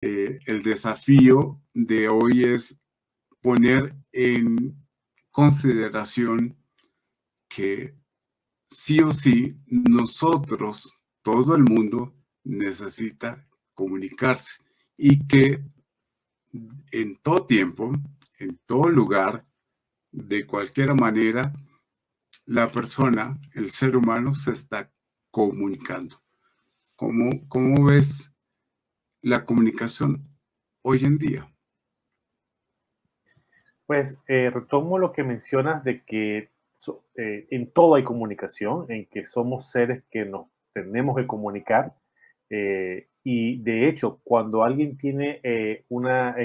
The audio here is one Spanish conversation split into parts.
El desafío de hoy es poner en consideración que sí o sí nosotros, todo el mundo, necesita comunicarse y que en todo tiempo, en todo lugar, de cualquier manera, la persona, el ser humano, se está comunicando. ¿Cómo ves la comunicación hoy en día? Pues retomo lo que mencionas de que en todo hay comunicación, en que somos seres que nos tenemos que comunicar. Y de hecho, cuando alguien tiene una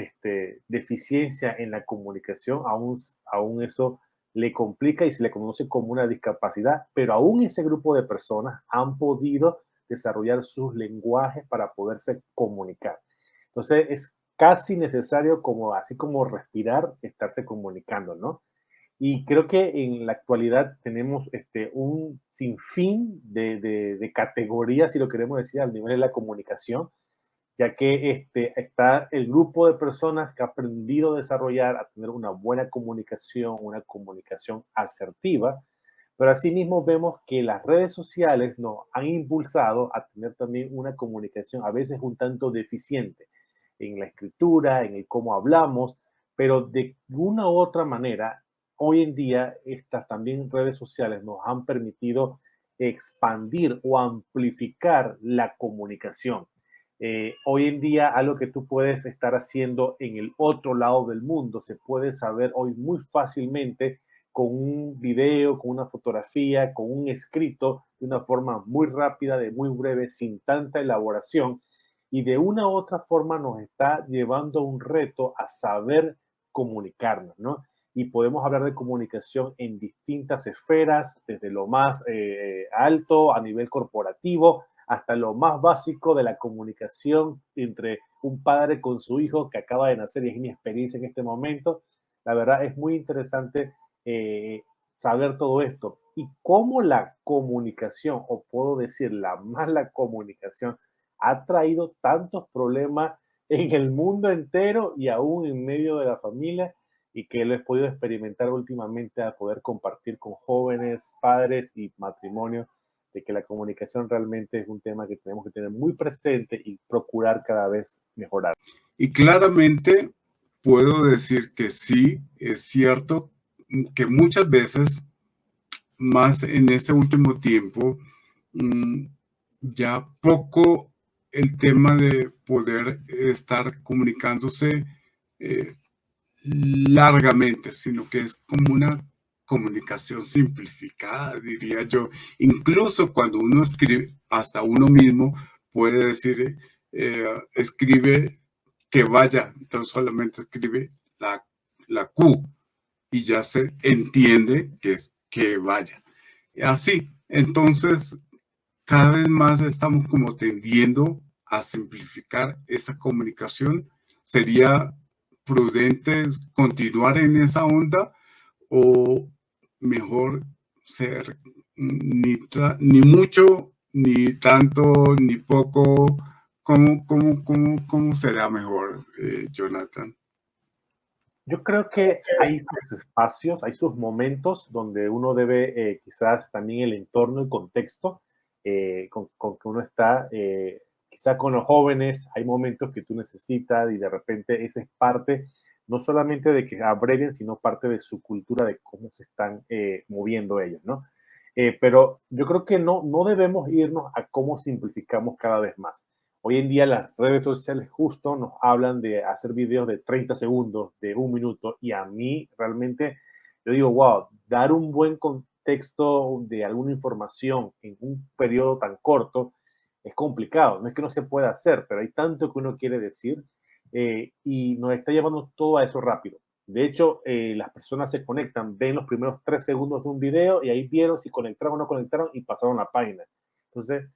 deficiencia en la comunicación, aún eso le complica y se le conoce como una discapacidad, pero aún ese grupo de personas han podido desarrollar sus lenguajes para poderse comunicar. Entonces, es casi necesario como, así como respirar, estarse comunicando, ¿no? Y creo que en la actualidad tenemos un sinfín de categorías, si lo queremos decir, al nivel de la comunicación, ya que está el grupo de personas que ha aprendido a desarrollar, a tener una comunicación asertiva, pero asimismo vemos que las redes sociales nos han impulsado a tener también una comunicación a veces un tanto deficiente en la escritura, en el cómo hablamos, pero de una u otra manera, hoy en día estas también redes sociales nos han permitido expandir o amplificar la comunicación. Hoy en día, algo que tú puedes estar haciendo en el otro lado del mundo se puede saber hoy muy fácilmente con un video, con una fotografía, con un escrito, de una forma muy rápida, de muy breve, sin tanta elaboración. Y de una u otra forma nos está llevando a un reto a saber comunicarnos, ¿no? Y podemos hablar de comunicación en distintas esferas, desde lo más alto a nivel corporativo, hasta lo más básico de la comunicación entre un padre con su hijo que acaba de nacer y es mi experiencia en este momento. La verdad es muy interesante eh, saber todo esto y cómo la comunicación, o puedo decir la mala comunicación, ha traído tantos problemas en el mundo entero y aún en medio de la familia y que lo he podido experimentar últimamente a poder compartir con jóvenes, padres y matrimonios de que la comunicación realmente es un tema que tenemos que tener muy presente y procurar cada vez mejorar. Y claramente puedo decir que sí, es cierto que muchas veces, más en este último tiempo, mm, ya poco el tema de poder estar comunicándose eh, largamente, sino que es como una comunicación simplificada, diría yo. Incluso cuando uno escribe, hasta uno mismo puede decir, escribe que vaya, entonces solamente escribe la Q y ya se entiende que es que vaya. Así, entonces cada vez más estamos como tendiendo a simplificar esa comunicación. ¿Sería prudente continuar en esa onda o mejor ser ni mucho, ni tanto, ni poco? ¿Cómo será mejor, Jonathan? Yo creo que hay sus espacios, hay sus momentos donde uno debe, quizás también el entorno, el contexto con que uno está, quizás con los jóvenes, hay momentos que tú necesitas y de repente esa es parte, no solamente de que abrevien, sino parte de su cultura, de cómo se están moviendo ellos, ¿no? Pero yo creo que no debemos irnos a cómo simplificamos cada vez más. Hoy en día las redes sociales justo nos hablan de hacer videos de 30 segundos, de un minuto, y a mí realmente yo digo, wow, dar un buen contexto de alguna información en un periodo tan corto es complicado. No es que no se pueda hacer, pero hay tanto que uno quiere decir y nos está llevando todo a eso rápido. De hecho, las personas se conectan, ven los primeros 3 segundos de un video y ahí vieron si conectaron o no conectaron y pasaron la página. Entonces,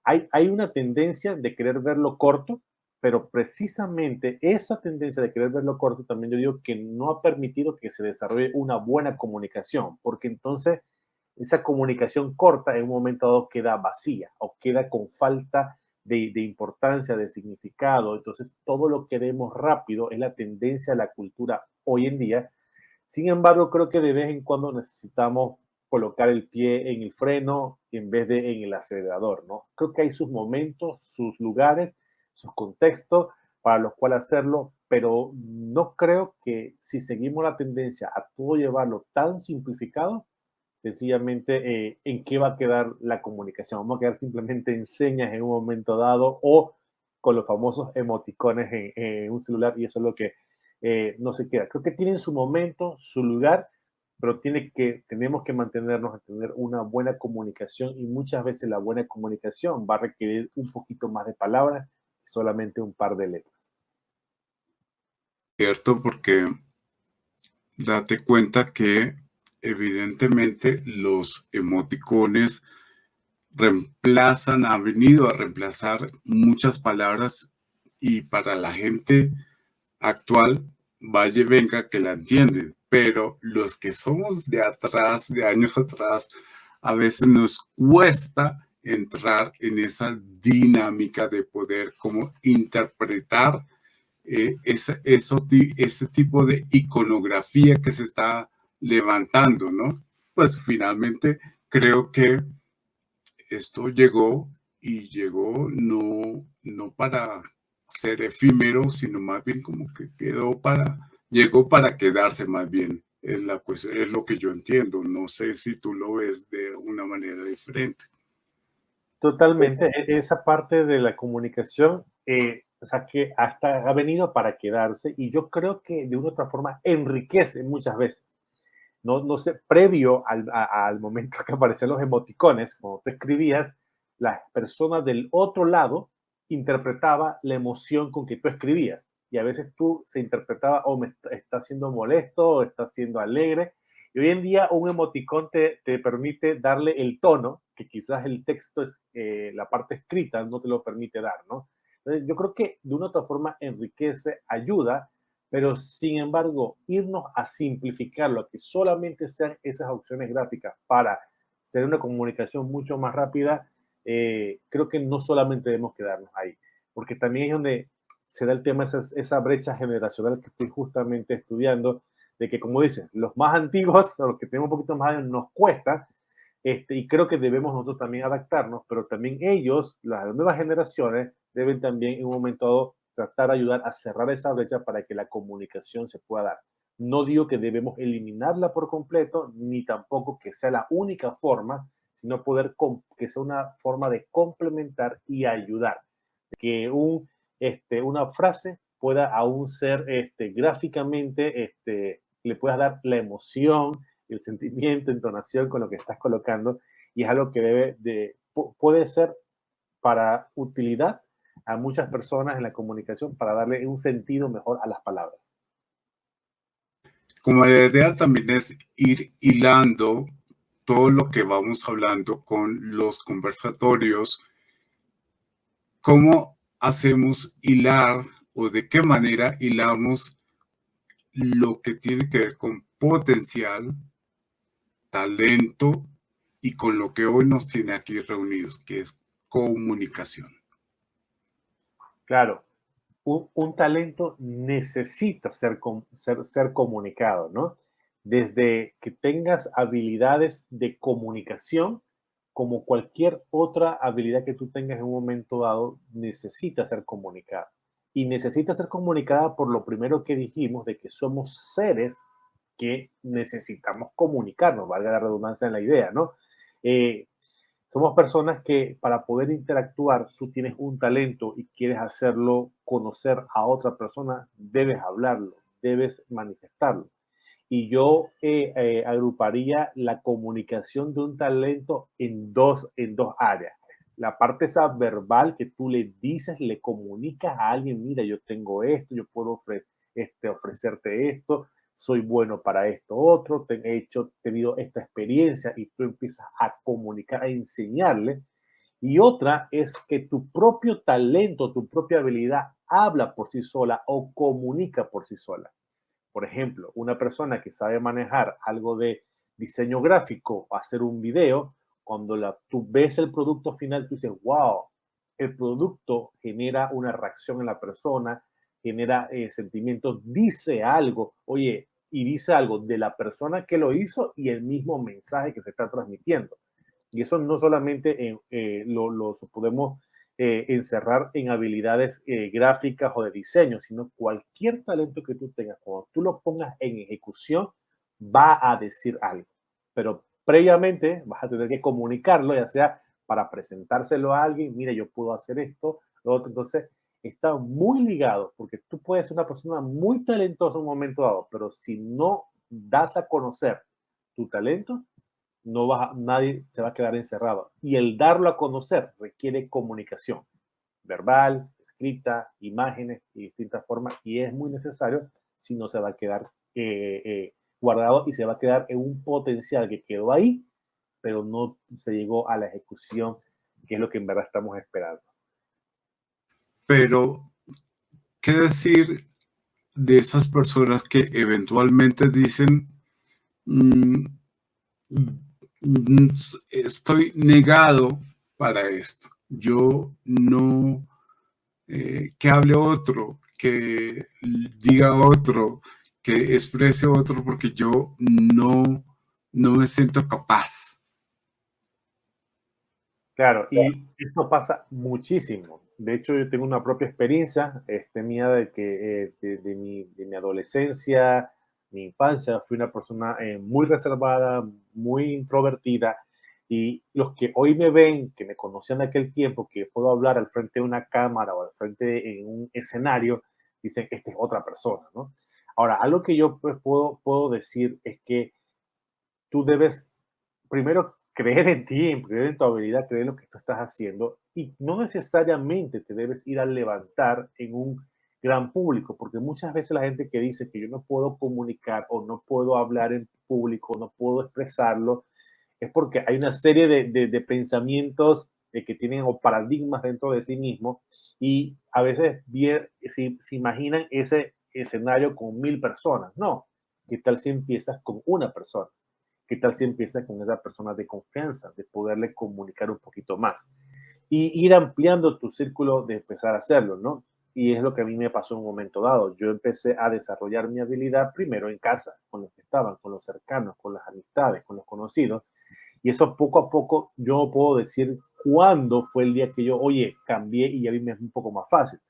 hay una tendencia de querer verlo corto, pero precisamente esa tendencia de querer verlo corto también yo digo que no ha permitido que se desarrolle una buena comunicación, porque entonces esa comunicación corta en un momento dado queda vacía o queda con falta de importancia, de significado. Entonces, todo lo queremos rápido, es la tendencia a la cultura hoy en día. Sin embargo, creo que de vez en cuando necesitamos colocar el pie en el freno en vez de en el acelerador, ¿no? Creo que hay sus momentos, sus lugares, sus contextos para los cuales hacerlo, pero no creo que si seguimos la tendencia a todo llevarlo tan simplificado, sencillamente en qué va a quedar la comunicación. Vamos a quedar simplemente en señas en un momento dado o con los famosos emoticones en un celular y eso es lo que no se queda. Creo que tienen su momento, su lugar, pero tenemos que mantenernos a tener una buena comunicación y muchas veces la buena comunicación va a requerir un poquito más de palabras que solamente un par de letras. ¿Cierto? Porque date cuenta que evidentemente los emoticones han venido a reemplazar muchas palabras y para la gente actual, vaya y venga que la entienden, pero los que somos de atrás, de años atrás, a veces nos cuesta entrar en esa dinámica de poder como interpretar ese tipo de iconografía que se está levantando, ¿no? Pues finalmente creo que esto llegó y llegó no para ser efímero, sino más bien como que llegó para quedarse más bien. Es lo que yo entiendo. No sé si tú lo ves de una manera diferente. Totalmente, esa parte de la comunicación, o sea, que hasta ha venido para quedarse y yo creo que de una u otra forma enriquece muchas veces. No sé, previo al momento que aparecían los emoticones, cuando tú escribías, las personas del otro lado interpretaba la emoción con que tú escribías. Y a veces tú se interpretaba, o me está siendo molesto, o está siendo alegre. Y hoy en día un emoticón te permite darle el tono, que quizás el texto es, la parte escrita no te lo permite dar, ¿no? Entonces, yo creo que de una u otra forma enriquece, ayuda, pero sin embargo, irnos a simplificarlo, a que solamente sean esas opciones gráficas para tener una comunicación mucho más rápida, creo que no solamente debemos quedarnos ahí, porque también es donde se da el tema, esa brecha generacional que estoy justamente estudiando, de que como dicen, los más antiguos, o los que tenemos un poquito más años, nos cuesta, y creo que debemos nosotros también adaptarnos, pero también ellos, las nuevas generaciones, deben también en un momento dado tratar de ayudar a cerrar esa brecha para que la comunicación se pueda dar. No digo que debemos eliminarla por completo, ni tampoco que sea la única forma, sino que sea una forma de complementar y ayudar. Que una frase pueda aún ser gráficamente, le puedas dar la emoción, el sentimiento, entonación con lo que estás colocando y es algo que puede ser para utilidad a muchas personas en la comunicación para darle un sentido mejor a las palabras. Como la idea también es ir hilando todo lo que vamos hablando con los conversatorios, cómo hacemos hilar o de qué manera hilamos lo que tiene que ver con potencial, talento y con lo que hoy nos tiene aquí reunidos, que es comunicación. Claro, un talento necesita ser comunicado, ¿no? Desde que tengas habilidades de comunicación, como cualquier otra habilidad que tú tengas en un momento dado, necesita ser comunicada. Y necesita ser comunicada por lo primero que dijimos, de que somos seres que necesitamos comunicarnos, valga la redundancia en la idea, ¿no? Eh, Somos personas que para poder interactuar, tú tienes un talento y quieres hacerlo conocer a otra persona, debes hablarlo, debes manifestarlo. Y yo agruparía la comunicación de un talento en dos áreas. La parte esa verbal que tú le dices, le comunicas a alguien, mira, yo tengo esto, yo puedo ofrecerte esto, soy bueno para esto otro, tenido esta experiencia y tú empiezas a comunicar, a enseñarle. Y otra es que tu propio talento, tu propia habilidad habla por sí sola o comunica por sí sola. Por ejemplo, una persona que sabe manejar algo de diseño gráfico o hacer un video, cuando tú ves el producto final, tú dices, wow, el producto genera una reacción en la persona, genera sentimientos, dice algo, oye, y dice algo de la persona que lo hizo y el mismo mensaje que se está transmitiendo. Y eso no solamente lo podemos encerrar en habilidades gráficas o de diseño, sino cualquier talento que tú tengas, cuando tú lo pongas en ejecución, va a decir algo. Pero previamente vas a tener que comunicarlo, ya sea para presentárselo a alguien, mire, yo puedo hacer esto, lo otro. Entonces, está muy ligado, porque tú puedes ser una persona muy talentosa en un momento dado, pero si no das a conocer tu talento, no nadie se va a quedar encerrado. Y el darlo a conocer requiere comunicación verbal, escrita, imágenes y distintas formas, y es muy necesario, si no se va a quedar guardado y se va a quedar en un potencial que quedó ahí, pero no se llegó a la ejecución, que es lo que en verdad estamos esperando. Pero, ¿qué decir de esas personas que eventualmente dicen, mm, estoy negado para esto? Yo no, que hable otro, que diga otro, que exprese otro, porque yo no me siento capaz. Claro, y esto pasa muchísimo. De hecho, yo tengo una propia experiencia mía de que de mi adolescencia, mi infancia, fui una persona muy reservada, muy introvertida, y los que hoy me ven, que me conocían de aquel tiempo, que puedo hablar al frente de una cámara o al frente de un escenario, dicen, esta es otra persona, ¿no? Ahora, algo que yo pues, puedo decir es que tú debes primero creer en ti, creer en tu habilidad, creer en lo que tú estás haciendo y no necesariamente te debes ir a levantar en un gran público, porque muchas veces la gente que dice que yo no puedo comunicar o no puedo hablar en público, no puedo expresarlo, es porque hay una serie de pensamientos que tienen o paradigmas dentro de sí mismos y a veces bien, se imaginan ese escenario con 1000 personas. No, ¿qué tal si empiezas con una persona? ¿Qué tal si empiezas con esa persona de confianza, de poderle comunicar un poquito más? Y ir ampliando tu círculo de empezar a hacerlo, ¿no? Y es lo que a mí me pasó en un momento dado. Yo empecé a desarrollar mi habilidad primero en casa, con los que estaban, con los cercanos, con las amistades, con los conocidos. Y eso poco a poco yo puedo decir cuándo fue el día que yo, oye, cambié y a mí me es un poco más fácil.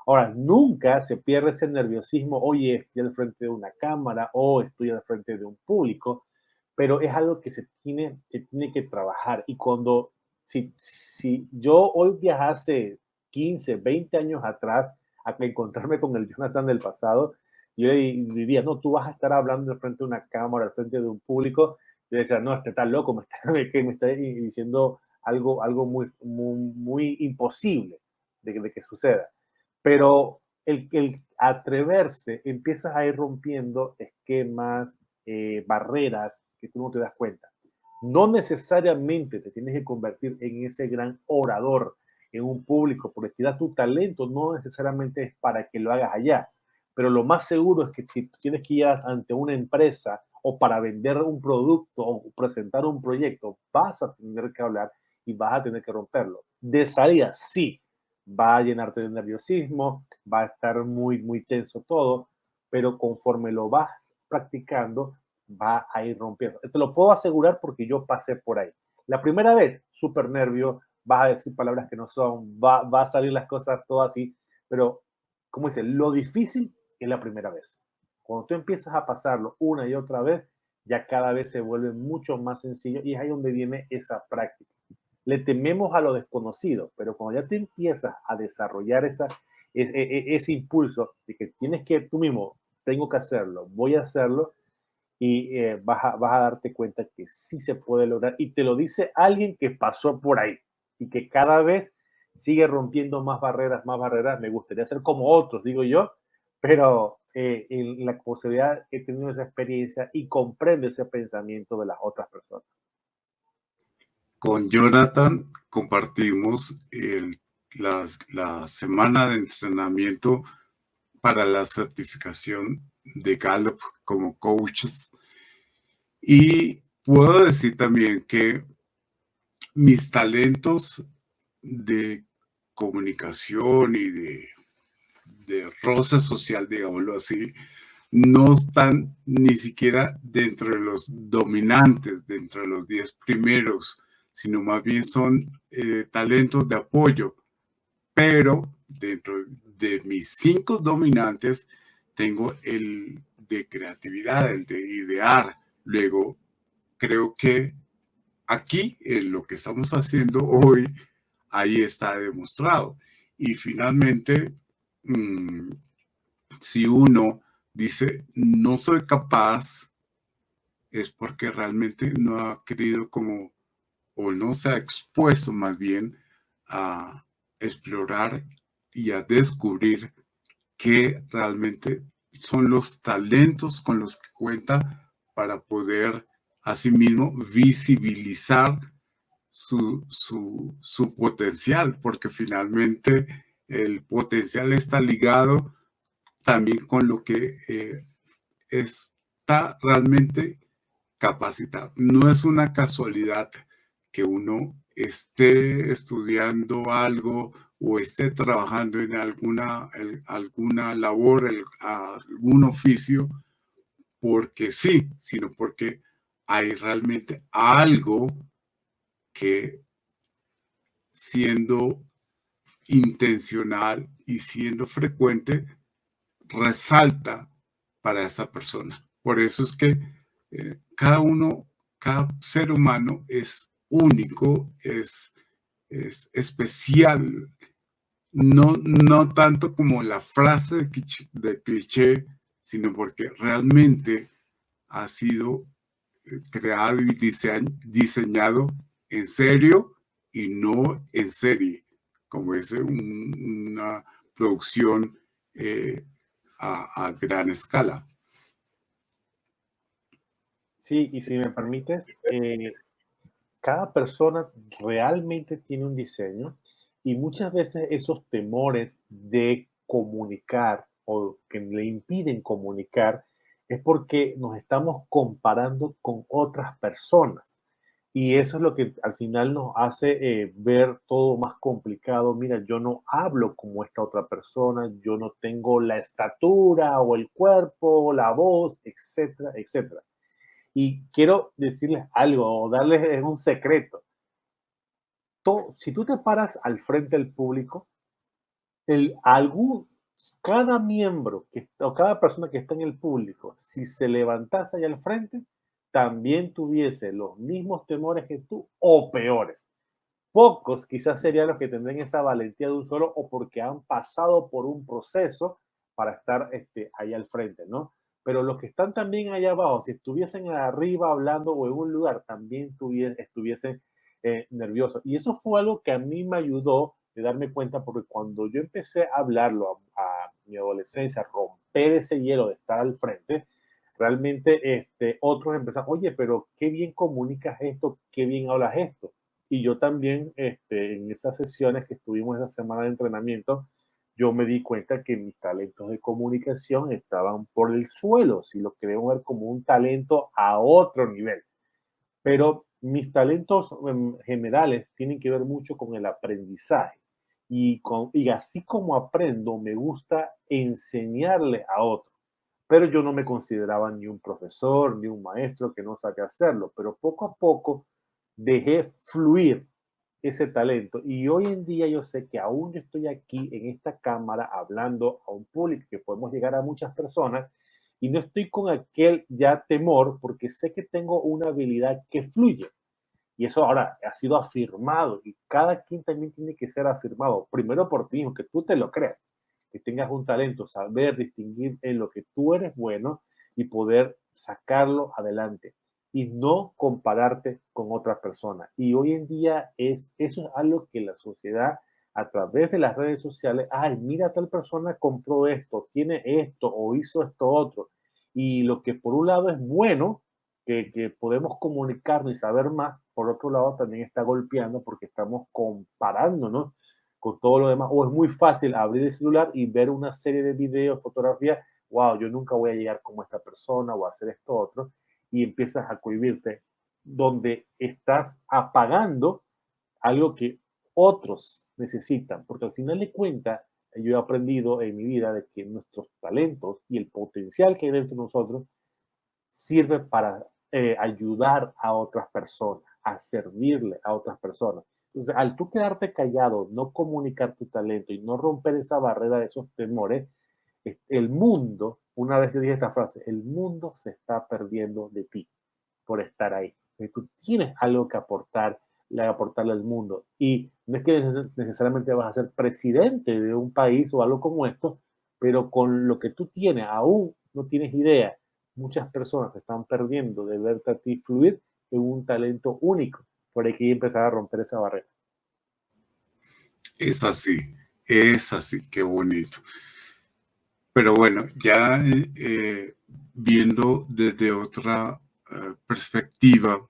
Ahora, nunca se pierde ese nerviosismo, oye, estoy al frente de una cámara o estoy al frente de un público, pero es algo que se tiene que trabajar. Y cuando, si yo hoy viajase 15, 20 años atrás a encontrarme con el Jonathan del pasado, yo le diría, no, tú vas a estar hablando al frente de una cámara, al frente de un público. Yo decía, no, este está loco, me está diciendo algo muy imposible de que suceda. Pero el atreverse, empiezas a ir rompiendo esquemas, barreras que tú no te das cuenta. No necesariamente te tienes que convertir en ese gran orador en un público, porque quizás tu talento no necesariamente es para que lo hagas allá, pero lo más seguro es que si tú tienes que ir ante una empresa o para vender un producto o presentar un proyecto, vas a tener que hablar y vas a tener que romperlo. De salida, sí, va a llenarte de nerviosismo, va a estar muy tenso todo, pero conforme lo vas practicando, va a ir rompiendo. Te lo puedo asegurar porque yo pasé por ahí. La primera vez, súper nervio, vas a decir palabras que no son, va a salir las cosas todo así, pero, como dice, lo difícil es la primera vez. Cuando tú empiezas a pasarlo una y otra vez, ya cada vez se vuelve mucho más sencillo y es ahí donde viene esa práctica. Le tememos a lo desconocido, pero cuando ya te empiezas a desarrollar ese impulso de que tienes que tú mismo, tengo que hacerlo, voy a hacerlo, y vas a darte cuenta que sí se puede lograr. Y te lo dice alguien que pasó por ahí y que cada vez sigue rompiendo más barreras, más barreras. Me gustaría ser como otros, digo yo, pero en la posibilidad he tenido esa experiencia y comprendo ese pensamiento de las otras personas. Con Jonathan compartimos la semana de entrenamiento para la certificación de Gallup como coaches. Y puedo decir también que mis talentos de comunicación y de roce social, digámoslo así, no están ni siquiera dentro de los dominantes, dentro de los 10 primeros, sino más bien son talentos de apoyo. Pero dentro de mis 5 dominantes tengo el de creatividad, el de idear. Luego, creo que aquí, en lo que estamos haciendo hoy, ahí está demostrado. Y finalmente, si uno dice, no soy capaz, es porque realmente no ha querido como, o no se ha expuesto más bien a explorar y a descubrir qué realmente son los talentos con los que cuenta para poder asimismo visibilizar su potencial, porque finalmente el potencial está ligado también con lo que está realmente capacitado. No es una casualidad que uno esté estudiando algo o esté trabajando en alguna labor, algún oficio, porque sí, sino porque hay realmente algo que, siendo intencional y siendo frecuente, resalta para esa persona. Por eso es que cada uno, cada ser humano es único, es especial, no tanto como la frase de cliché, sino porque realmente ha sido creado y diseñado en serio y no en serie, como es una producción a gran escala. Sí, y si me permites, cada persona realmente tiene un diseño y muchas veces esos temores de comunicar o que le impiden comunicar es porque nos estamos comparando con otras personas. Y eso es lo que al final nos hace ver todo más complicado. Mira, yo no hablo como esta otra persona, yo no tengo la estatura o el cuerpo, la voz, etcétera, etcétera. Y quiero decirles algo o darles un secreto. Si tú te paras al frente del público, algún, cada miembro o cada persona que está en el público, si se levantase allá al frente, también tuviese los mismos temores que tú o peores. Pocos quizás serían los que tendrían esa valentía de un solo o porque han pasado por un proceso para estar ahí al frente, ¿no? Pero los que están también allá abajo, si estuviesen arriba hablando o en un lugar, también estuviesen nerviosos. Y eso fue algo que a mí me ayudó de darme cuenta, porque cuando yo empecé a hablarlo a mi adolescencia, romper ese hielo de estar al frente, realmente otros empezaron, oye, pero qué bien comunicas esto, qué bien hablas esto. Y yo también, en esas sesiones que estuvimos esa semana de entrenamiento, yo me di cuenta que mis talentos de comunicación estaban por el suelo, si lo queremos ver como un talento a otro nivel. Pero mis talentos generales tienen que ver mucho con el aprendizaje. Y así como aprendo, me gusta enseñarle a otros. Pero yo no me consideraba ni un profesor, ni un maestro que no sabe hacerlo. Pero poco a poco dejé fluir ese talento. Y hoy en día yo sé que aún yo estoy aquí en esta cámara hablando a un público que podemos llegar a muchas personas y no estoy con aquel ya temor porque sé que tengo una habilidad que fluye. Y eso ahora ha sido afirmado y cada quien también tiene que ser afirmado. Primero por ti mismo, que tú te lo creas, que tengas un talento, saber distinguir en lo que tú eres bueno y poder sacarlo adelante y no compararte con otras personas. Y hoy en día eso es algo que la sociedad a través de las redes sociales, ay, mira, tal persona compró esto, tiene esto o hizo esto otro. Y lo que por un lado es bueno, que podemos comunicarnos y saber más, por otro lado también está golpeando porque estamos comparándonos con todo lo demás. O es muy fácil abrir el celular y ver una serie de videos, fotografías, wow, yo nunca voy a llegar como esta persona o a hacer esto otro, y empiezas a cohibirte, donde estás apagando algo que otros necesitan, porque al final de cuentas yo he aprendido en mi vida de que nuestros talentos y el potencial que hay dentro de nosotros sirve para ayudar a otras personas, a servirle a otras personas. Entonces, al tú quedarte callado, no comunicar tu talento y no romper esa barrera de esos temores, el mundo, una vez que dije esta frase, el mundo se está perdiendo de ti por estar ahí. Tú tienes algo que aportarle al mundo. Y no es que necesariamente vas a ser presidente de un país o algo como esto, pero con lo que tú tienes, aún no tienes idea. Muchas personas se están perdiendo de verte a ti fluir en un talento único. Por ahí que empezar a romper esa barrera. Es así, qué bonito. Pero bueno, ya viendo desde otra perspectiva,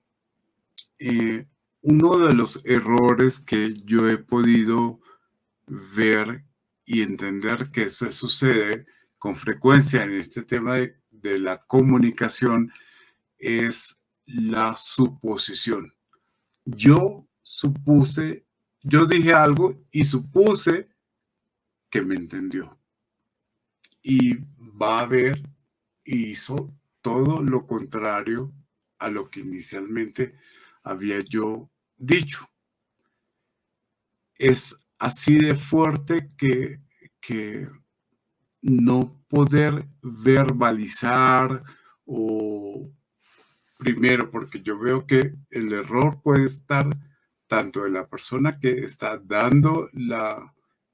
eh, uno de los errores que yo he podido ver y entender que se sucede con frecuencia en este tema de la comunicación es la suposición. Yo supuse, yo dije algo y supuse que me entendió. Y va a ver, hizo todo lo contrario a lo que inicialmente había yo dicho. Es así de fuerte que no poder verbalizar o primero, porque yo veo que el error puede estar tanto de la persona que está dando la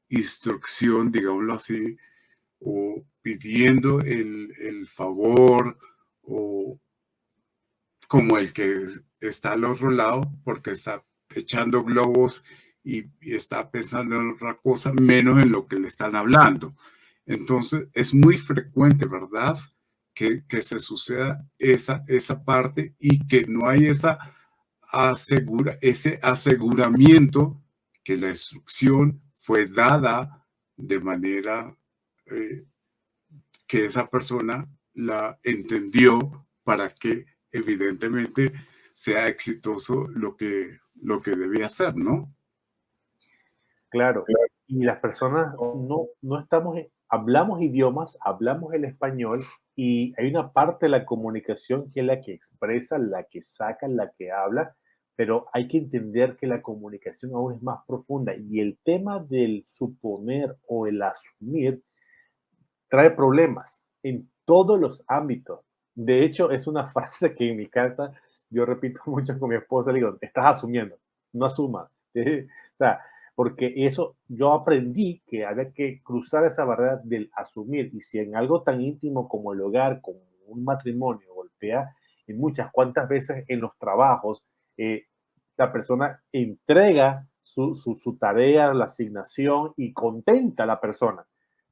instrucción, digámoslo así, o pidiendo el favor, o como el que está al otro lado, porque está echando globos y está pensando en otra cosa, menos en lo que le están hablando. Entonces, es muy frecuente, ¿verdad? Que se suceda esa parte y que no hay ese aseguramiento que la instrucción fue dada de manera eh, que esa persona la entendió para que evidentemente sea exitoso lo que debía hacer, ¿no? Claro. Y las personas no estamos, hablamos idiomas, hablamos el español y hay una parte de la comunicación que es la que expresa, la que saca, la que habla, pero hay que entender que la comunicación aún es más profunda y el tema del suponer o el asumir trae problemas en todos los ámbitos. De hecho, es una frase que en mi casa yo repito mucho con mi esposa, le digo, estás asumiendo, no asumas. O sea, porque eso yo aprendí que había que cruzar esa barrera del asumir. Y si en algo tan íntimo como el hogar, como un matrimonio, golpea, y muchas cuantas veces en los trabajos, eh, la persona entrega su tarea, la asignación y contenta a la persona.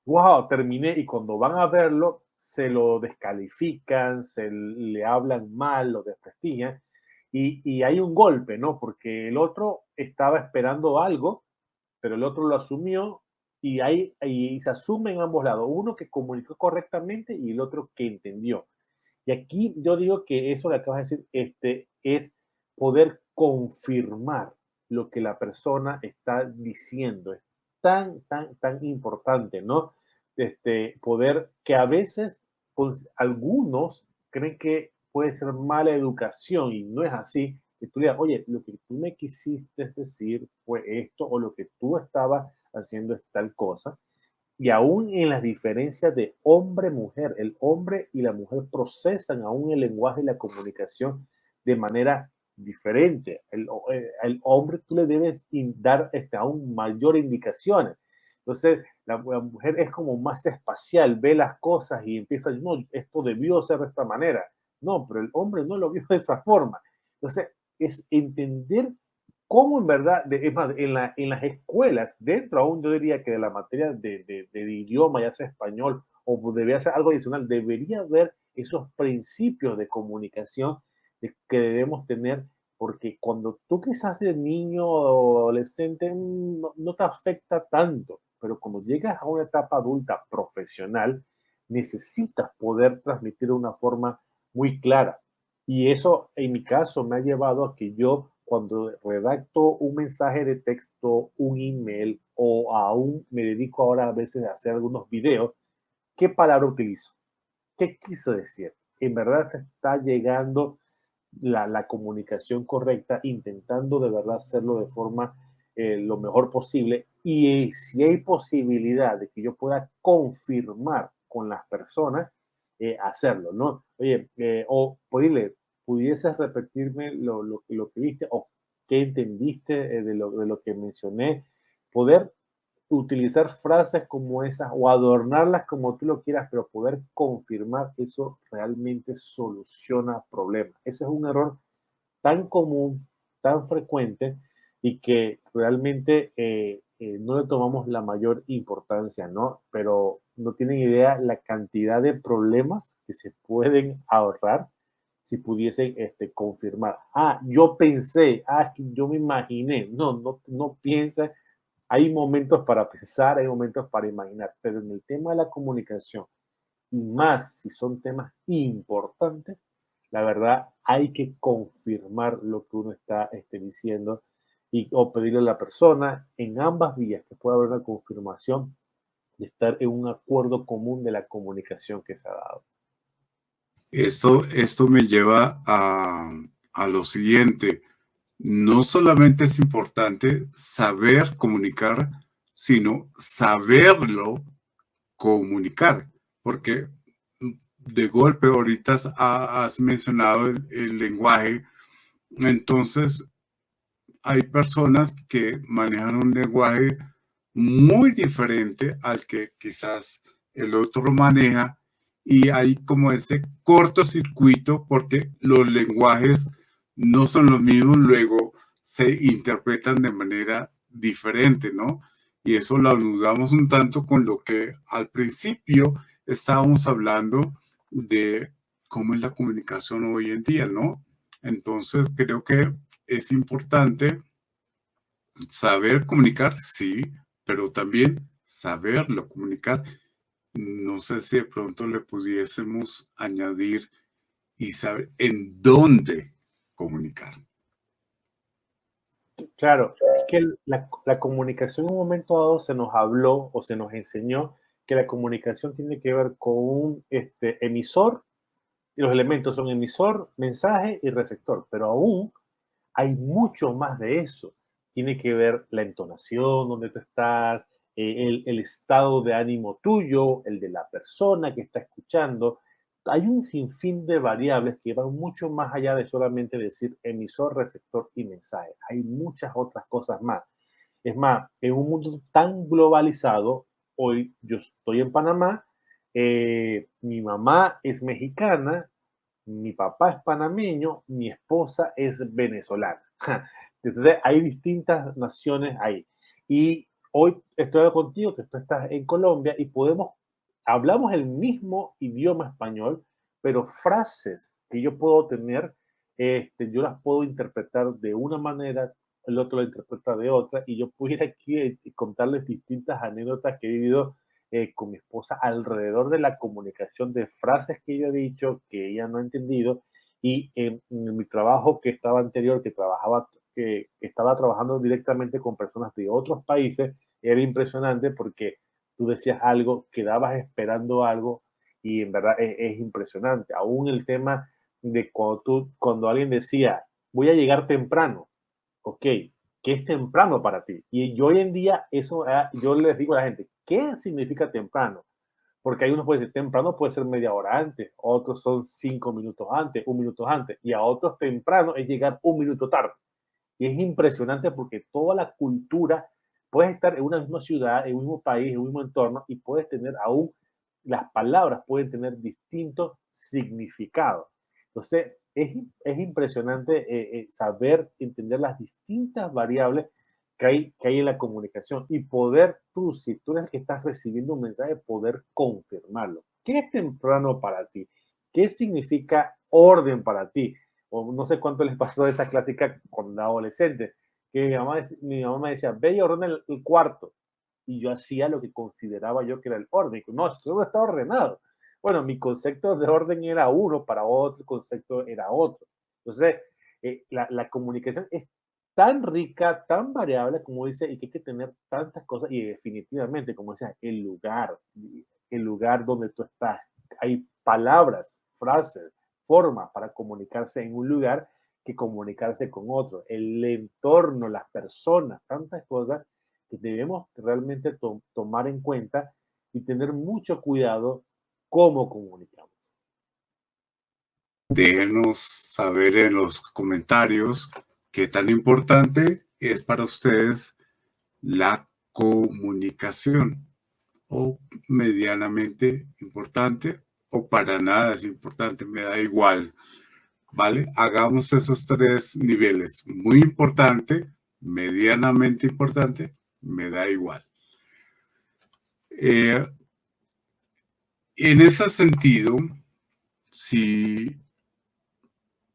Wow, terminé y cuando van a verlo se lo descalifican, se le hablan mal, lo desprestigian y hay un golpe, ¿no? Porque el otro estaba esperando algo, pero el otro lo asumió y se asume en ambos lados, uno que comunicó correctamente y el otro que entendió. Y aquí yo digo que eso que acabas de decir es poder confirmar lo que la persona está diciendo. Es tan importante, ¿no? Poder que a veces pues, algunos creen que puede ser mala educación y no es así. Que tú digas, oye, lo que tú me quisiste decir fue esto o lo que tú estabas haciendo es tal cosa y aún en las diferencias de hombre-mujer, el hombre y la mujer procesan aún el lenguaje y la comunicación de manera diferente. El hombre tú le debes dar aún mayor indicaciones. Entonces, la mujer es como más espacial, ve las cosas y empieza, no, esto debió ser de esta manera. No, pero el hombre no lo vio de esa forma. Entonces, es entender cómo en verdad, es más, en las escuelas, dentro aún yo diría que de la materia de idioma, ya sea español o debería ser algo adicional, debería haber esos principios de comunicación que debemos tener, porque cuando tú quizás de niño o adolescente no te afecta tanto, pero cuando llegas a una etapa adulta profesional, necesitas poder transmitir de una forma muy clara. Y eso, en mi caso, me ha llevado a que yo cuando redacto un mensaje de texto, un email o aún me dedico ahora a veces a hacer algunos videos, ¿qué palabra utilizo? ¿Qué quiso decir? En verdad se está llegando la comunicación correcta, intentando de verdad hacerlo de forma lo mejor posible. Y si hay posibilidad de que yo pueda confirmar con las personas, hacerlo, ¿no? Oye, o pedirle, ¿pudieses repetirme lo que viste o qué entendiste de lo que mencioné? Poder utilizar frases como esas o adornarlas como tú lo quieras, pero poder confirmar eso realmente soluciona problemas. Ese es un error tan común, tan frecuente y que realmente no le tomamos la mayor importancia, ¿no? Pero no tienen idea la cantidad de problemas que se pueden ahorrar si pudiesen confirmar. Ah, yo pensé, ah, es que yo me imaginé. No piensa. Hay momentos para pensar, hay momentos para imaginar, pero en el tema de la comunicación, y más si son temas importantes, la verdad hay que confirmar lo que uno está diciendo y, o pedirle a la persona en ambas vías que pueda haber una confirmación de estar en un acuerdo común de la comunicación que se ha dado. Esto me lleva a lo siguiente. No solamente es importante saber comunicar, sino saberlo comunicar, porque de golpe ahorita has mencionado el lenguaje, entonces hay personas que manejan un lenguaje muy diferente al que quizás el otro maneja y hay como ese cortocircuito porque los lenguajes no son los mismos, luego se interpretan de manera diferente, ¿no? Y eso lo anudamos un tanto con lo que al principio estábamos hablando de cómo es la comunicación hoy en día, ¿no? Entonces creo que es importante saber comunicar, sí, pero también saberlo comunicar. No sé si de pronto le pudiésemos añadir y saber en dónde comunicar. Claro, es que la comunicación en un momento dado se nos habló o se nos enseñó que la comunicación tiene que ver con un emisor y los elementos son emisor, mensaje y receptor, pero aún hay mucho más de eso. Tiene que ver la entonación, donde tú estás, el estado de ánimo tuyo, el de la persona que está escuchando. Hay un sinfín de variables que van mucho más allá de solamente decir emisor, receptor y mensaje. Hay muchas otras cosas más. Es más, en un mundo tan globalizado, hoy yo estoy en Panamá, mi mamá es mexicana, mi papá es panameño, mi esposa es venezolana. Entonces hay distintas naciones ahí. Y hoy estoy hablando contigo que tú estás en Colombia y hablamos el mismo idioma español, pero frases que yo puedo tener, yo las puedo interpretar de una manera, el otro la interpreta de otra, y yo pudiera aquí contarles distintas anécdotas que he vivido con mi esposa alrededor de la comunicación de frases que yo he dicho, que ella no ha entendido, y en mi trabajo que estaba anterior, que estaba trabajando directamente con personas de otros países, era impresionante porque tú decías algo, quedabas esperando algo y en verdad es impresionante. Aún el tema de cuando alguien decía, voy a llegar temprano, ok, ¿qué es temprano para ti? Y yo hoy en día, eso, yo les digo a la gente, ¿qué significa temprano? Porque hay unos pueden decir temprano, puede ser media hora antes, otros son 5 minutos antes, 1 minuto antes, y a otros temprano es llegar 1 minuto tarde. Y es impresionante porque toda la cultura, puedes estar en una misma ciudad, en un mismo país, en un mismo entorno, y puedes tener aún, las palabras pueden tener distintos significados. Entonces, es impresionante saber entender las distintas variables que hay en la comunicación y poder tú, si tú eres el que estás recibiendo un mensaje, poder confirmarlo. ¿Qué es temprano para ti? ¿Qué significa orden para ti? O no sé cuánto les pasó esa clásica cuando era adolescente, que mi mamá me decía, ve y ordena el cuarto. Y yo hacía lo que consideraba yo que era el orden. No, eso no está ordenado. Bueno, mi concepto de orden era uno, para otro concepto era otro. Entonces, la comunicación es tan rica, tan variable, como dice, y que hay que tener tantas cosas, y definitivamente, como decía, el lugar donde tú estás. Hay palabras, frases, formas para comunicarse en un lugar que comunicarse con otro. El entorno, las personas, tantas cosas que debemos realmente tomar en cuenta y tener mucho cuidado cómo comunicamos. Déjenos saber en los comentarios qué tan importante es para ustedes la comunicación, o medianamente importante, o para nada es importante, me da igual, ¿vale? Hagamos esos tres niveles: muy importante, medianamente importante, me da igual. Eh, en ese sentido, si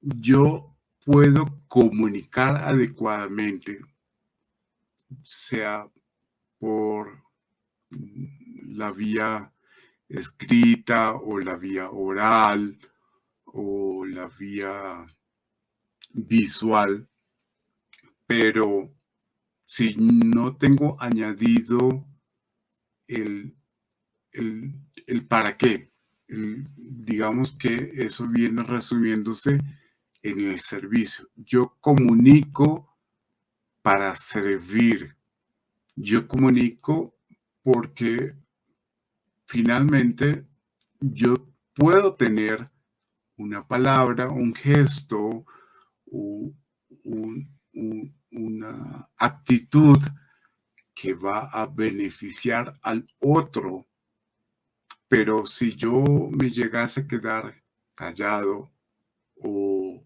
yo puedo comunicar adecuadamente, sea por la vía escrita o la vía oral o la vía visual, pero si no tengo añadido el, el para qué, digamos que eso viene resumiéndose en el servicio. Yo comunico para servir. Yo comunico porque finalmente yo puedo tener una palabra, un gesto, u- una actitud que va a beneficiar al otro, pero si yo me llegase a quedar callado o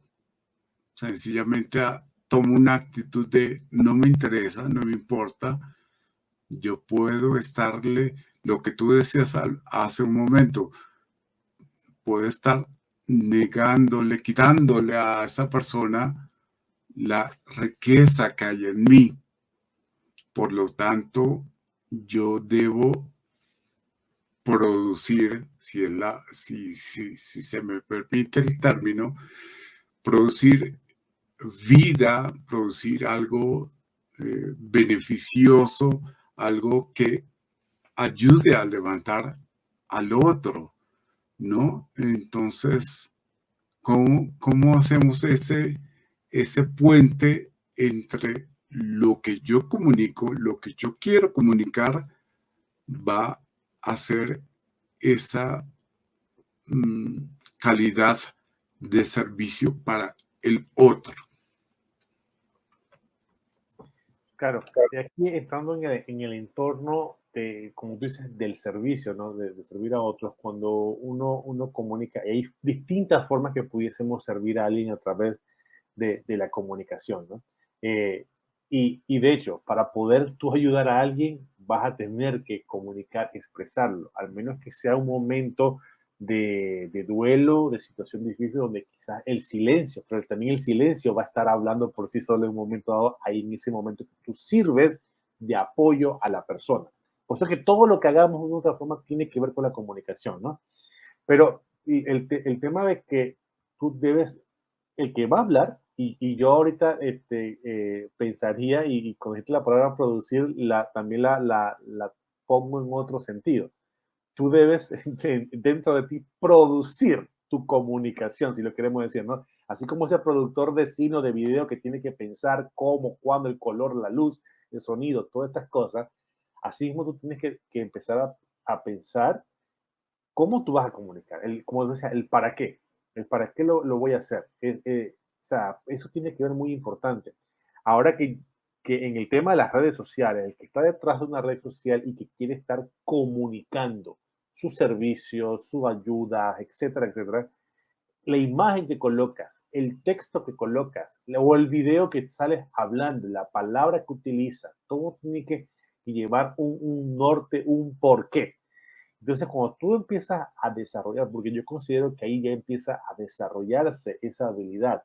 sencillamente tomo una actitud de no me interesa, no me importa, yo puedo estarle, lo que tú decías hace un momento, puedo estar negándole, quitándole a esa persona la riqueza que hay en mí. Por lo tanto, yo debo producir, si se me permite el término, producir vida, producir algo beneficioso, algo que ayude a levantar al otro, ¿no? Entonces, ¿cómo hacemos ese puente entre lo que yo comunico, lo que yo quiero comunicar, va a ser esa mm, calidad de servicio para el otro? Claro, y aquí entrando en el entorno de, como tú dices, del servicio, ¿no? De servir a otros, cuando uno comunica, y hay distintas formas que pudiésemos servir a alguien a través de la comunicación, ¿no? Eh, y de hecho, para poder tú ayudar a alguien, vas a tener que comunicar, expresarlo, al menos que sea un momento de duelo, de situación difícil, donde quizás el silencio, pero también el silencio va a estar hablando por sí solo en un momento dado, ahí en ese momento que tú sirves de apoyo a la persona. Por eso que todo lo que hagamos de otra forma tiene que ver con la comunicación, ¿no? Pero el tema de que tú debes, el que va a hablar, y yo ahorita pensaría, y con esto la palabra producir, también la pongo en otro sentido. Tú debes, dentro de ti, producir tu comunicación, si lo queremos decir, ¿no? Así como ese productor de cine o de video que tiene que pensar cómo, cuándo, el color, la luz, el sonido, todas estas cosas, así mismo tú tienes que empezar a pensar cómo tú vas a comunicar, como decía, el para qué lo voy a hacer. O sea, eso tiene que ver muy importante. Ahora que en el tema de las redes sociales, el que está detrás de una red social y que quiere estar comunicando sus servicios, su ayuda, etcétera, etcétera, la imagen que colocas, el texto que colocas, o el video que sales hablando, la palabra que utilizas, todo tiene que llevar un norte, un porqué. Entonces, cuando tú empiezas a desarrollar, porque yo considero que ahí ya empieza a desarrollarse esa habilidad.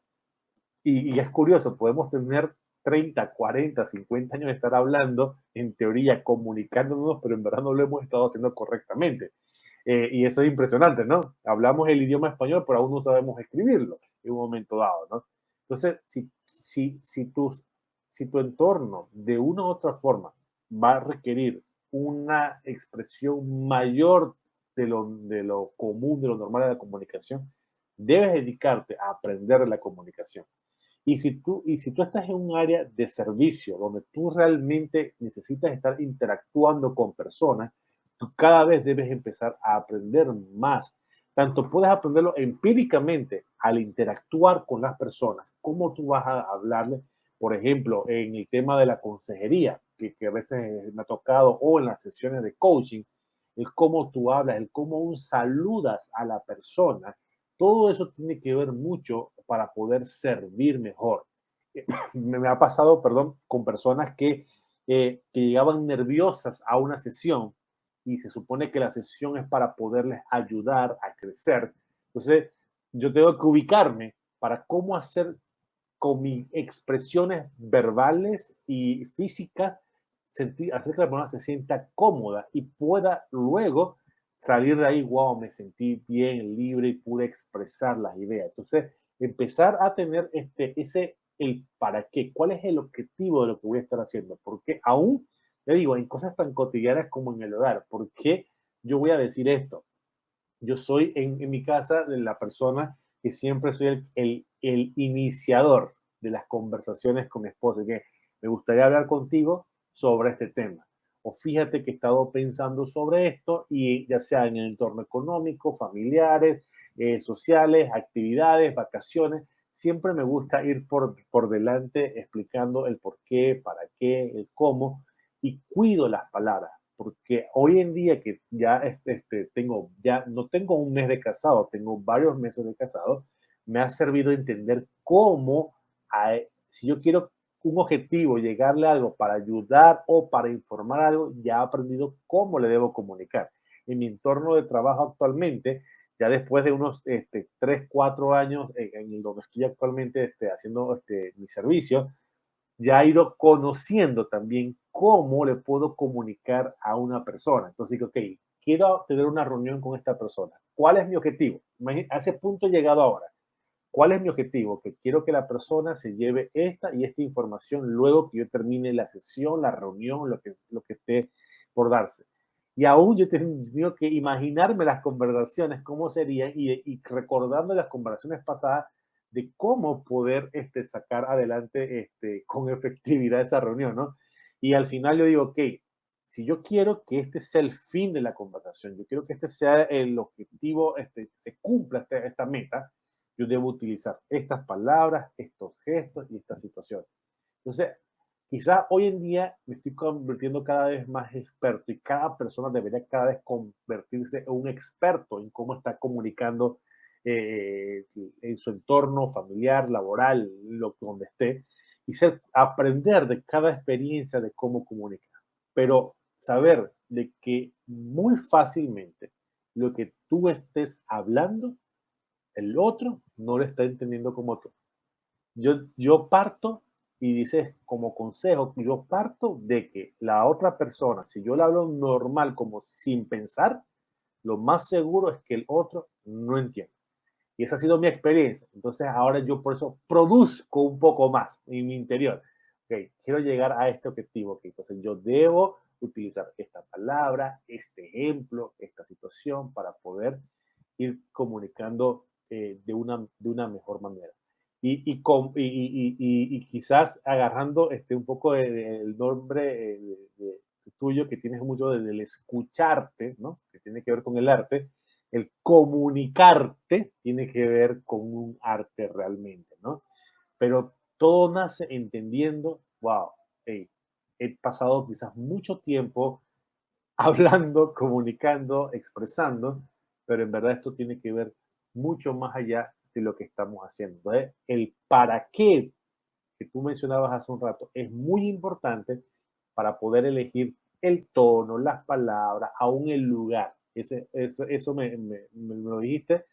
Y es curioso, podemos tener 30, 40, 50 años de estar hablando, en teoría, comunicándonos, pero en verdad no lo hemos estado haciendo correctamente. Y eso es impresionante, ¿no? Hablamos el idioma español, pero aún no sabemos escribirlo en un momento dado, ¿no? Entonces, si tus si tu entorno de una u otra forma va a requerir una expresión mayor de lo común, de lo normal de la comunicación, debes dedicarte a aprender la comunicación. Y si tú estás en un área de servicio donde tú realmente necesitas estar interactuando con personas, tú cada vez debes empezar a aprender más. Tanto puedes aprenderlo empíricamente al interactuar con las personas, cómo tú vas a hablarle, por ejemplo, en el tema de la consejería, que a veces me ha tocado, o en las sesiones de coaching, el cómo tú hablas, el cómo aún saludas a la persona, todo eso tiene que ver mucho para poder servir mejor. Me ha pasado, perdón, con personas que llegaban nerviosas a una sesión y se supone que la sesión es para poderles ayudar a crecer. Entonces, yo tengo que ubicarme para cómo hacer con mis expresiones verbales y físicas, hacer que la persona se sienta cómoda y pueda luego salir de ahí, wow, me sentí bien, libre y pude expresar las ideas. Entonces, empezar a tener el para qué, cuál es el objetivo de lo que voy a estar haciendo, porque aún, le digo, en cosas tan cotidianas como en el hogar, ¿por qué yo voy a decir esto? Yo soy en mi casa de la persona que siempre soy el iniciador de las conversaciones con mi esposa, que me gustaría hablar contigo sobre este tema. O fíjate que he estado pensando sobre esto y ya sea en el entorno económico, familiares, sociales, actividades, vacaciones, siempre me gusta ir por delante explicando el por qué, para qué, el cómo y cuido las palabras porque hoy en día que ya ya no tengo un mes de casado, tengo varios meses de casado, me ha servido entender cómo, si yo quiero un objetivo, llegarle a algo para ayudar o para informar algo, ya he aprendido cómo le debo comunicar. En mi entorno de trabajo actualmente, ya después de unos 3, 4 años en el donde estoy actualmente haciendo mi servicio, ya he ido conociendo también cómo le puedo comunicar a una persona. Entonces digo, ok, quiero tener una reunión con esta persona. ¿Cuál es mi objetivo? A ese punto he llegado ahora. ¿Cuál es mi objetivo? Que quiero que la persona se lleve esta y esta información luego que yo termine la sesión, la reunión, lo que esté por darse. Y aún yo he tenido que imaginarme las conversaciones, cómo serían, y recordando las conversaciones pasadas de cómo poder sacar adelante con efectividad esa reunión, ¿no? Y al final yo digo, ok, si yo quiero que este sea el fin de la conversación, yo quiero que este sea el objetivo, se cumpla esta meta, yo debo utilizar estas palabras, estos gestos y esta situación. Entonces, quizás hoy en día me estoy convirtiendo cada vez más experto y cada persona debería cada vez convertirse en un experto en cómo está comunicando en su entorno familiar, laboral, donde esté, y aprender de cada experiencia de cómo comunicar. Pero saber de que muy fácilmente lo que tú estés hablando el otro no lo está entendiendo como tú. Yo parto y dices como consejo, yo parto de que la otra persona, si yo le hablo normal, como sin pensar, lo más seguro es que el otro no entienda. Y esa ha sido mi experiencia. Entonces ahora yo por eso produzco un poco más en mi interior. Okay, quiero llegar a este objetivo. Okay, entonces yo debo utilizar esta palabra, este ejemplo, esta situación para poder ir comunicando de una mejor manera. Y quizás agarrando un poco el nombre tuyo que tienes mucho del escucharte, ¿no? Que tiene que ver con el arte, el comunicarte tiene que ver con un arte realmente, ¿no? Pero todo nace entendiendo, wow, hey, he pasado quizás mucho tiempo hablando, comunicando, expresando, pero en verdad esto tiene que ver mucho más allá de lo que estamos haciendo. El para qué que tú mencionabas hace un rato es muy importante para poder elegir el tono, las palabras, aún el lugar. Eso me lo dijiste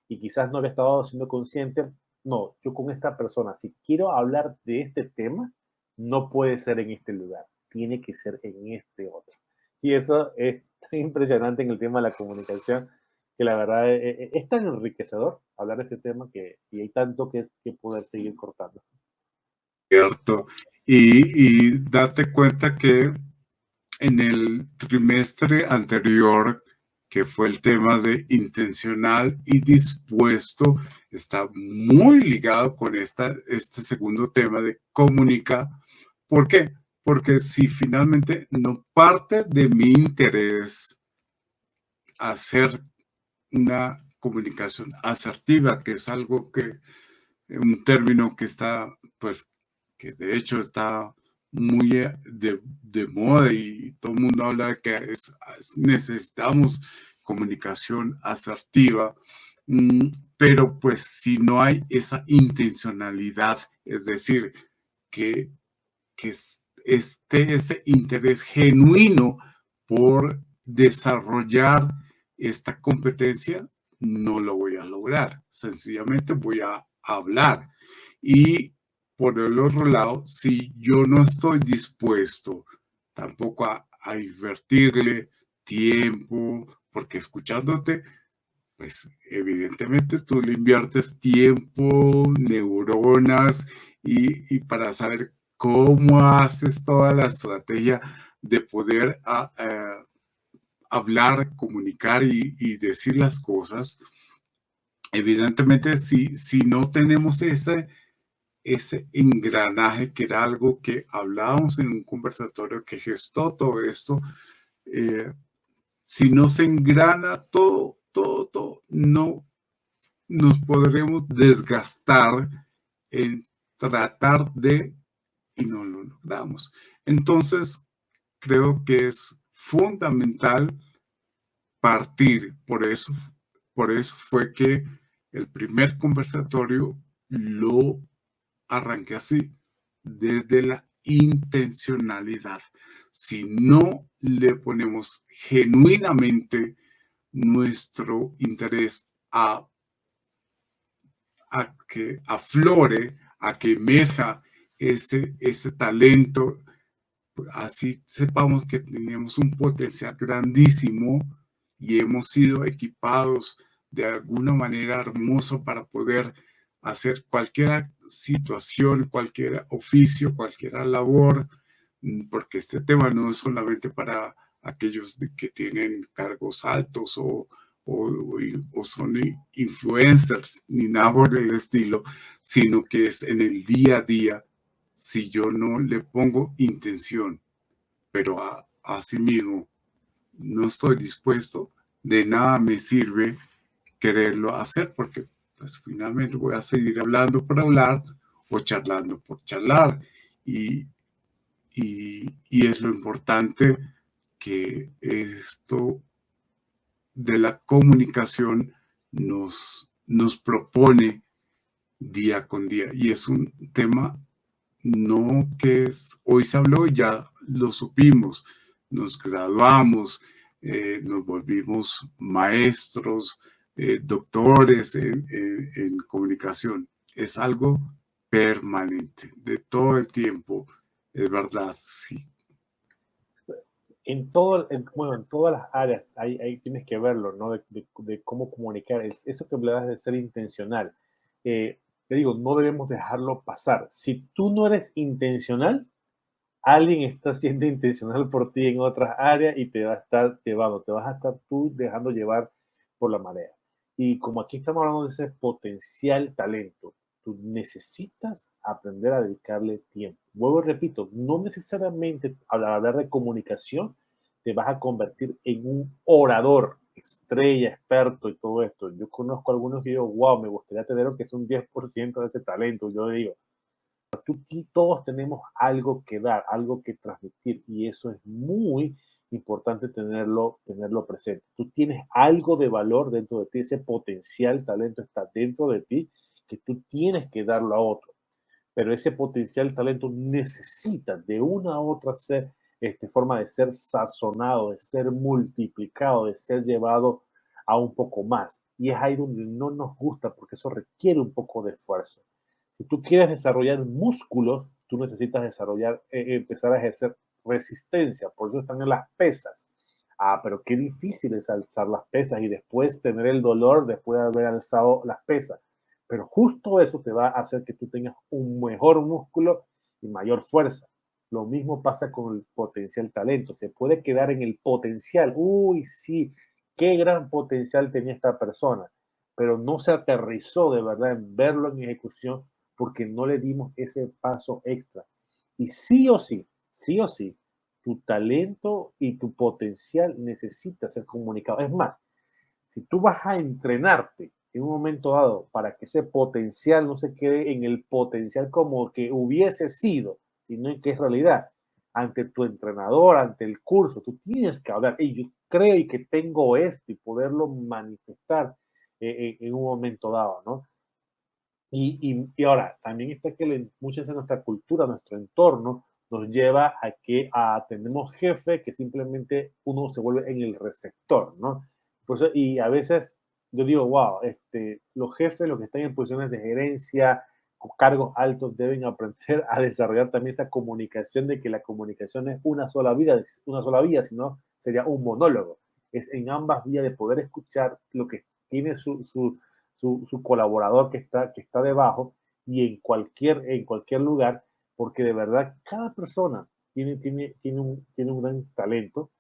y quizás no lo estaba siendo consciente. No, yo con esta persona, si quiero hablar de este tema, no puede ser en este lugar, tiene que ser en este otro. Y eso es tan impresionante en el tema de la comunicación, que la verdad es tan enriquecedor hablar de este tema y hay tanto que poder seguir cortando. ¿Cierto? Y date cuenta que en el trimestre anterior, que fue el tema de intencional y dispuesto, está muy ligado con este segundo tema de comunicar. ¿Por qué? Porque si finalmente no parte de mi interés hacer una comunicación asertiva, que es algo que, un término que está, pues, que de hecho está muy de moda y todo el mundo habla de que necesitamos comunicación asertiva, pero pues si no hay esa intencionalidad, es decir, que, que esté ese interés genuino por desarrollar esta competencia, no lo voy a lograr. Sencillamente voy a hablar. Y por el otro lado, si yo no estoy dispuesto tampoco a invertirle tiempo, porque escuchándote, pues evidentemente tú le inviertes tiempo, neuronas y para saber cómo haces toda la estrategia de poder hablar, comunicar y decir las cosas. Evidentemente, si no tenemos ese engranaje, que era algo que hablábamos en un conversatorio que gestó todo esto, eh, si no se engrana todo, no nos podremos desgastar en tratar de y no lo logramos. Entonces, creo que es fundamental partir. Por eso fue que el primer conversatorio lo arranqué así, desde la intencionalidad. Si no le ponemos genuinamente nuestro interés a que aflore, a que emerja ese talento, así sepamos que tenemos un potencial grandísimo y hemos sido equipados de alguna manera hermoso para poder hacer cualquier situación, cualquier oficio, cualquier labor, porque este tema no es solamente para aquellos que tienen cargos altos o son influencers ni nada por el estilo, sino que es en el día a día si yo no le pongo intención, pero asimismo no estoy dispuesto, de nada me sirve quererlo hacer porque pues finalmente voy a seguir hablando por hablar o charlando por charlar y, y es lo importante que esto de la comunicación nos propone día con día y es un tema no que hoy se habló y ya lo supimos, nos graduamos, nos volvimos maestros, doctores en comunicación. Es algo permanente, de todo el tiempo, es verdad, sí. Bueno, en todas las áreas, ahí tienes que verlo, ¿no? De cómo comunicar. Eso que hablas de ser intencional. Te digo, no debemos dejarlo pasar. Si tú no eres intencional, alguien está siendo intencional por ti en otras áreas y te va a estar llevando, te vas a estar tú dejando llevar por la marea. Y como aquí estamos hablando de ese potencial talento, tú necesitas aprender a dedicarle tiempo. Vuelvo y repito, no necesariamente al hablar de comunicación te vas a convertir en un orador, estrella, experto y todo esto. Yo conozco a algunos que digo, wow, me gustaría tener que es un 10% de ese talento. Yo digo, todos tenemos algo que dar, algo que transmitir y eso es muy importante tenerlo presente. Tú tienes algo de valor dentro de ti, ese potencial talento está dentro de ti que tú tienes que darlo a otro. Pero ese potencial talento necesita de una u otra forma de ser sazonado, de ser multiplicado, de ser llevado a un poco más. Y es ahí donde no nos gusta porque eso requiere un poco de esfuerzo. Si tú quieres desarrollar músculos, tú necesitas empezar a ejercer resistencia. Por eso están en las pesas. Ah, pero qué difícil es alzar las pesas y después tener el dolor después de haber alzado las pesas. Pero justo eso te va a hacer que tú tengas un mejor músculo y mayor fuerza. Lo mismo pasa con el potencial talento. Se puede quedar en el potencial. Uy, sí, qué gran potencial tenía esta persona, pero no se aterrizó de verdad en verlo en ejecución porque no le dimos ese paso extra. Y sí o sí, tu talento y tu potencial necesita ser comunicado. Es más, si tú vas a entrenarte en un momento dado para que ese potencial no se quede en el potencial como que hubiese sido, sino en que es realidad, ante tu entrenador, ante el curso, tú tienes que hablar, y yo creo y que tengo esto y poderlo manifestar en un momento dado, ¿no? Y ahora, también está que muchas de nuestra cultura, nuestro entorno, nos lleva a que tenemos jefe que simplemente uno se vuelve en el receptor, ¿no? Pues, y a veces yo digo, wow, los jefes, los que están en posiciones de gerencia, con cargos altos, deben aprender a desarrollar también esa comunicación de que la comunicación es una sola vía, sino sería un monólogo. Es en ambas vías de poder escuchar lo que tiene su colaborador que está debajo y en cualquier lugar, porque de verdad cada persona tiene un gran talento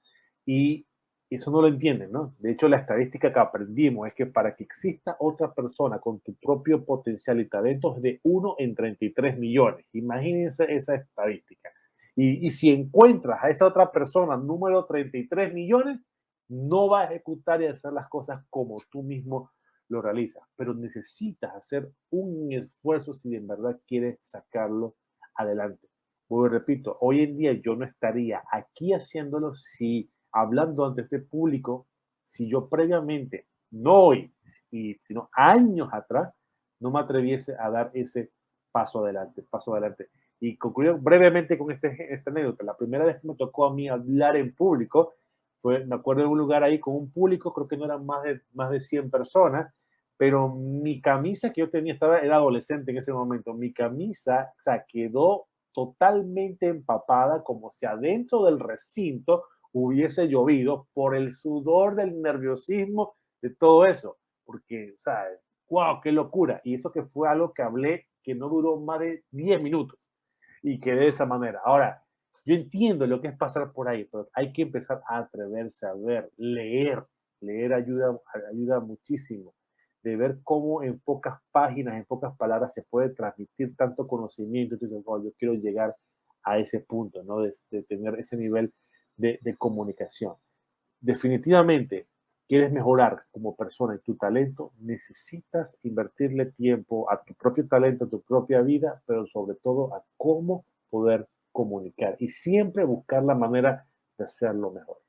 y eso no lo entienden, ¿no? De hecho, la estadística que aprendimos es que para que exista otra persona con tu propio potencial y talento es de 1 en 33 millones. Imagínense esa estadística. Y si encuentras a esa otra persona, número 33 millones, no va a ejecutar y hacer las cosas como tú mismo lo realizas, pero necesitas hacer un esfuerzo si en verdad quieres sacarlo adelante. Vuelvo y repito, hoy en día yo no estaría aquí haciéndolo si hablando ante este público, si yo previamente, no hoy, sino años atrás, no me atreviese a dar ese paso adelante, paso adelante. Y concluyo brevemente con esta anécdota. La primera vez que me tocó a mí hablar en público, me acuerdo de un lugar ahí con un público, creo que no eran más de 100 personas, pero mi camisa que yo tenía, era adolescente en ese momento, mi camisa, o sea, quedó totalmente empapada, como si adentro del recinto hubiese llovido por el sudor del nerviosismo de todo eso, porque, o sea, wow, qué locura. Y eso que fue algo que hablé que no duró más de 10 minutos y quedé de esa manera. Ahora, yo entiendo lo que es pasar por ahí, pero hay que empezar a atreverse a ver, leer. Leer ayuda muchísimo. De ver cómo en pocas páginas, en pocas palabras se puede transmitir tanto conocimiento. Entonces, oh, yo quiero llegar a ese punto, ¿no? De tener ese nivel de comunicación. Definitivamente, quieres mejorar como persona y tu talento, necesitas invertirle tiempo a tu propio talento, a tu propia vida, pero sobre todo a cómo poder comunicar y siempre buscar la manera de hacerlo mejor.